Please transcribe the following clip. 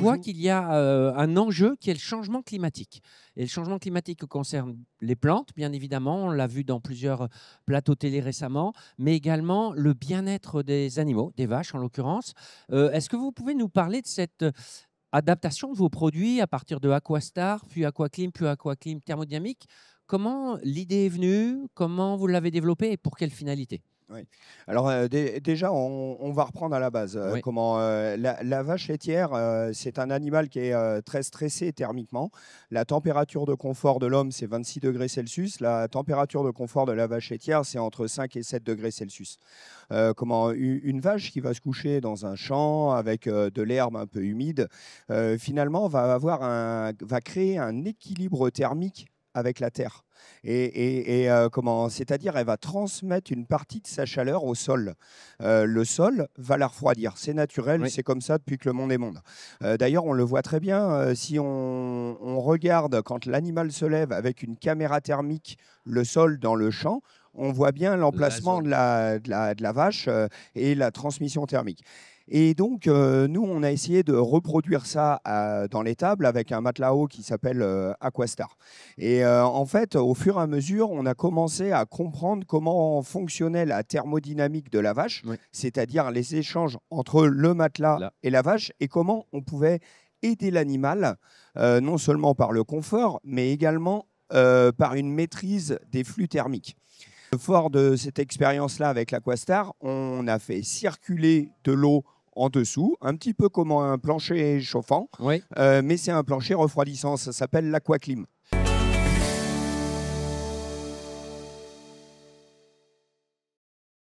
voit qu'il y a un enjeu qui est le changement climatique. Et le changement climatique concerne les plantes, bien évidemment, on l'a vu dans plusieurs plateaux télé récemment, mais également le bien-être des animaux, des vaches en l'occurrence. Est-ce que vous pouvez nous parler de cette adaptation de vos produits à partir de Aquastar, puis Aquaclim thermodynamique? Comment l'idée est venue? Comment vous l'avez développée et pour quelle finalité? Oui. Alors, déjà, on va reprendre à la base. Oui, La vache laitière, c'est un animal qui est très stressé thermiquement. La température de confort de l'homme, c'est 26 degrés Celsius. La température de confort de la vache laitière, c'est entre 5 et 7 degrés Celsius. Une vache qui va se coucher dans un champ avec de l'herbe un peu humide, finalement, va créer un équilibre thermique avec la terre. C'est-à-dire, elle va transmettre une partie de sa chaleur au sol. Le sol va la refroidir. C'est naturel, oui, c'est comme ça depuis que le monde est monde. D'ailleurs, on le voit très bien si on regarde quand l'animal se lève avec une caméra thermique le sol dans le champ. On voit bien la l'emplacement zone. de la vache et la transmission thermique. Et donc, nous, on a essayé de reproduire ça dans l'étable avec un matelas haut qui s'appelle Aquastar. Et en fait, au fur et à mesure, on a commencé à comprendre comment fonctionnait la thermodynamique de la vache, Oui, c'est-à-dire les échanges entre le matelas là. et la vache, et comment on pouvait aider l'animal, non seulement par le confort, mais également par une maîtrise des flux thermiques. Fort de cette expérience-là avec l'Aquastar, on a fait circuler de l'eau en dessous, un petit peu comme un plancher chauffant, Oui. mais c'est un plancher refroidissant, ça s'appelle l'Aquaclim.